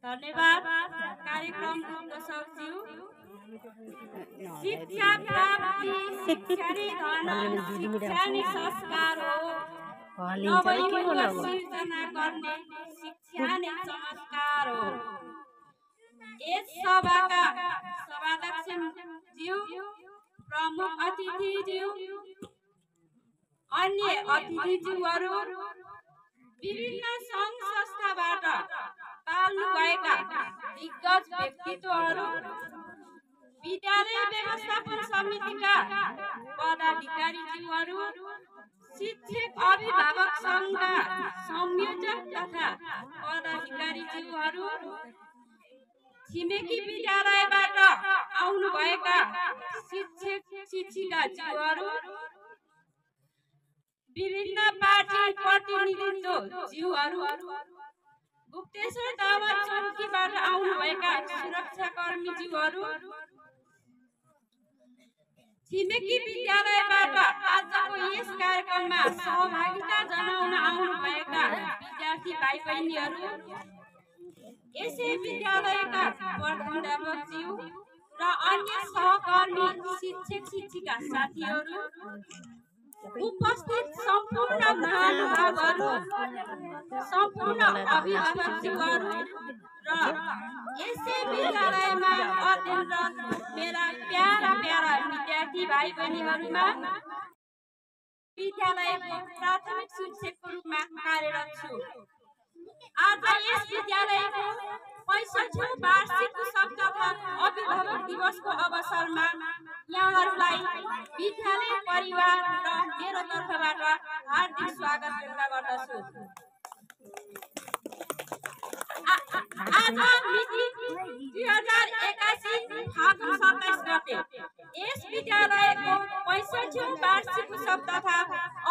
धन्यवाद कार्यक्रमको सचिव शिक्षा प्राप्ति शिक्षा नै धन शिक्षा नै संस्कार हो सिर्जना गर्ने शिक्षा नै चमत्कार हो। यस सभाका सभाध्यक्षज्यू प्रमुख अतिथिज्यू अन्य अतिथिज्यूहरू विभिन्न सङ्घ संस्थाबाट पाल्नुभएका दिग्गज व्यक्तित्वहरू विद्यालय व्यवस्थापन समितिका पदाधिकारीज्यूहरू शिक्षक अभिभावक सङ्घका संयोजक तथा पदाधिकारीज्यूहरू छिमेकी विद्यालयबाट आउनुभएका शिक्षक शिक्षिकाज्यूहरू विभिन्न पार्टी प्रतिनिधित्वज्यूहरू गुप्तेश्वर दावा चौकीबाट आउनुभएका सुरक्षाकर्मीज्यूहरू छिमेकी विद्यालयबाट आजको यस कार्यक्रममा सहभागिता जनाउन आउनुभएका विद्यार्थी भाइ बहिनीहरू यसै विद्यालयका प्रबन्धकज्यू र अन्य सहकर्मी शिक्षक शिक्षिका साथीहरू उपस्थित सम्पूर्ण महानुभावहरू सम्पूर्ण अभिभावकज्यूहरू र यसै विद्यालयमा अध्ययनरत मेरा प्यारा विद्यार्थी भाइ बहिनीहरूमा विद्यालयको प्राथमिक शिक्षकको रूपमा कार्यरत छु। आज यस विद्यालयको 65औं वार्षिक उत्सव तथा अभिभावक दिवसको अवसरमा यहाँहरूलाई विद्यालय परिवार र मेरो तर्फबाट हार्दिक स्वागत व्यक्त गर्दछु। आज मिति 2081 फागुन 27 गते यस विद्यालयको 65औं वार्षिक उत्सव तथा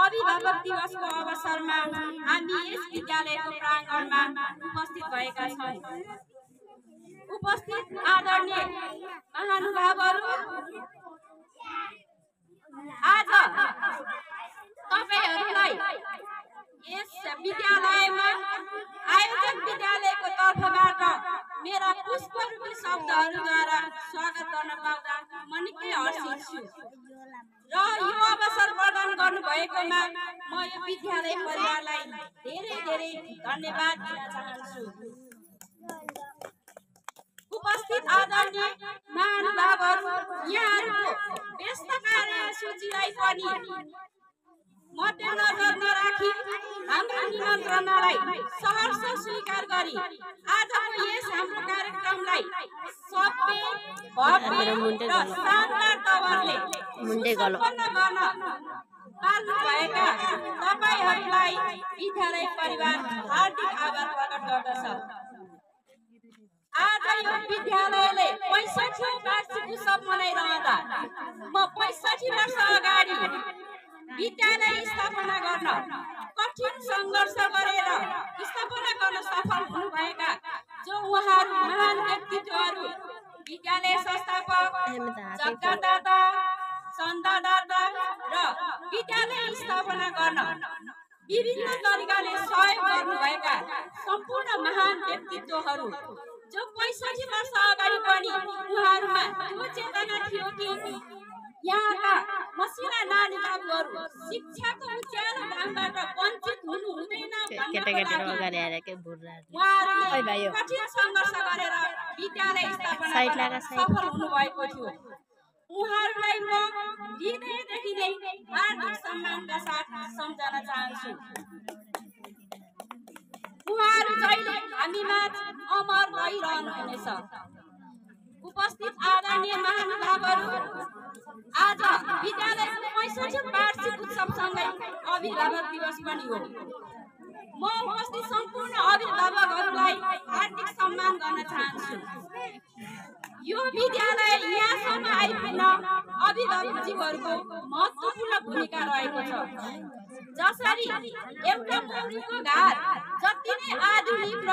अभिभावक दिवसको अवसरमा हामी यस विद्यालयको प्राङ्गणमा उपस्थित भएका छौँ। उपस्थित आदरणीय महानुभावहरू, आज तपाईहरुलाई यस विद्यालयमा आयोजक विद्यालयको तर्फबाट मेरा पुष्परूपी शब्दहरूद्वारा स्वागत गर्न पाउँदा म निकै हर्षित छु र यो अवसर प्रदान गर्नुभएकोमा म यो विद्यालय परिवारलाई धेरै धन्यवाद दिन चाहन्छु। उपस्थित आदरणीय महानुभावहरू, यहाँहरूको व्यस्त कार्यसूचीलाई पनि मध्यनजर नराखी हाम्रो निमन्त्रणालाई सहर्ष स्वीकार गरी आजको यस हाम्रो कार्यक्रमलाई सभ्य भव्य र शानदार तवरले सम्पन्न गर्न पाल्नुभएका तपाईहरुलाई विद्यालय परिवार हार्दिक आभार प्रकट गर्दछ। आज यो विद्यालयले 65औं वार्षिक उत्सव मनाइरहँदा म 65 वर्ष अगाडि विद्यालय स्थापना गर्न कठिन सङ्घर्ष गरेर स्थापना गर्न सफल हुनुभएका जो उहाँहरू महान व्यक्तित्वहरू विद्यालय संस्थापक जग्गादाता चन्दादाता र विद्यालय स्थापना गर्न विभिन्न तरिकाले सहयोग गर्नुभएका सम्पूर्ण महान व्यक्तित्वहरू जो 65 वर्ष अगाडि पनि उहाँहरूमा त्यो चेतना थियो कि यहाँका मसिना नानी बाबुहरू शिक्षाको उज्यालो घामबाट वञ्चित हुनु हुँदैन उहाँहरूले कठिन सङ्घर्ष गरेर विद्यालय स्थापना सफल हुनुभएको थियो। उहाँहरूलाई म हृदयदेखि नै हार्दिक सम्मानका साथ सम्झन चाहन्छु। उहाँहरू जहिले हामीमाझ अमर रहिरहनुहुनेछ। उपस्थित आदरणीय महानुभावहरू, आज विद्यालयको 65औं वार्षिक उत्सवसँगै अभिभावक दिवस पनि हो। म उपस्थित सम्पूर्ण अभिभावकहरूलाई हार्दिक सम्मान गर्न चाहन्छु। यो विद्यालय यहाँसम्म आइपुग्न अभिभावकज्यूहरूको महत्त्वपूर्ण भूमिका रहेको छ। जसरी एउटा मौरीको घर जति नै आधुनिक र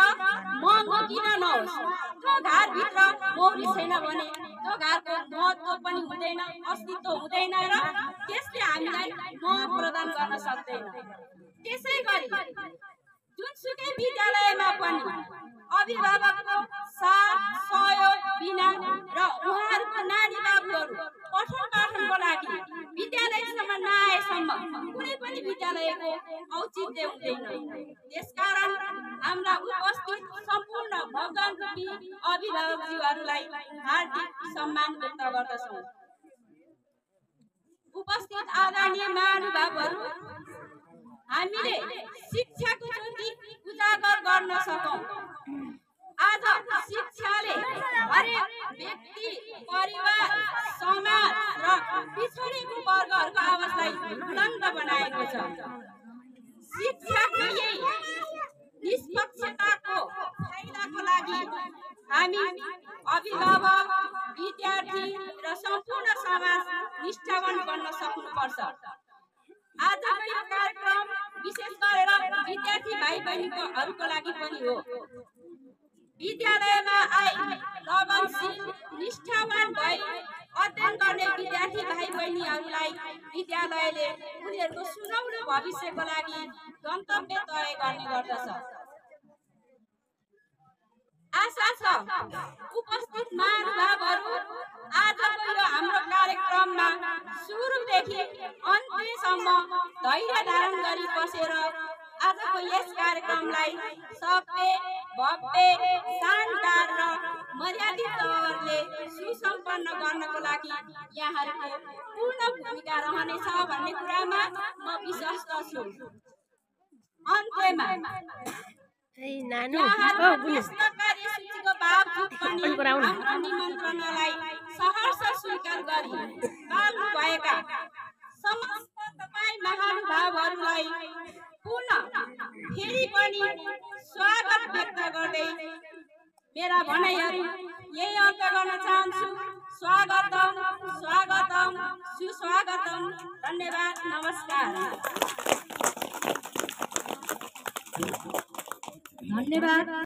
महँगो किन नहोस्, त्यो घरभित्र मौरी छैन भने त्यो घरको महत्त्व पनि हुँदैन, अस्तित्व हुँदैन र त्यसले हामीलाई मोह प्रदान गर्न सक्दैन। त्यसैगरी जुनसुकै विद्यालयमा पनि अभिभावकको साथ सहयोग बिना र उहाँहरूको नानी बाबुहरू पठनको लागि विद्यालयसम्म नआएसम्म कुनै पनि विद्यालयको औचित्य हुँदैन। त्यसकारण हाम्रा उपस्थित सम्पूर्ण भगवान रूपी अभिभावकज्यूहरूलाई हार्दिक सम्मान व्यक्त गर्दछौँ। उपस्थित आदरणीय महानुभावहरू, हामीले शिक्षाको ज्योति उजागर गर्न सकौं। आज शिक्षाले हरेक व्यक्ति, परिवार, समाज र पिछडिएको वर्गहरूको आवाजलाई बुलन्द बनाएको छ। शिक्षाको यही निष्पक्षताको फाइदाको लागि हामी अभिभावक, विद्यार्थी र सम्पूर्ण समाज निष्ठावान बन्न सक्नुपर्छ। आजको यो कार्यक्रम विशेष गरेर विद्यार्थी भाइ बहिनीहरूको लागि पनि हो। विद्यालयमा आई लगनशील, निष्ठावान भई अध्ययन गर्ने विद्यार्थी भाइ बहिनीहरूलाई विद्यालयले उनीहरूको सुनौलो भविष्यको लागि गन्तव्य तय गर्ने गर्दछ। आशा छ उपस्थित महानुभावहरू आजको यो हाम्रो कार्यक्रममा सुरुदेखि अन्त्यसम्म धैर्य धारण गरी बसेर आजको यस कार्यक्रमलाई सभ्य, भव्य, शानदार र मर्यादित तवरले सुसम्पन्न गर्नको लागि यहाँहरूको पूर्ण भूमिका रहनेछ भन्ने कुरामा म विश्वास गर्छु। अन्त्यमा कार्यसूचीको बावजुद पनि हाम्रो निमन्त्रणालाई सहर्ष स्वीकार गरी पाल्नुभएका समस्त तपाईँ महानुभावहरूलाई पुनः फेरि पनि स्वागत व्यक्त गर्दै मेरा भनाइहरू यही अन्त गर्न चाहन्छु। स्वागतम, स्वागतम, सुस्वागतम। धन्यवाद, नमस्कार। धन्यवाद।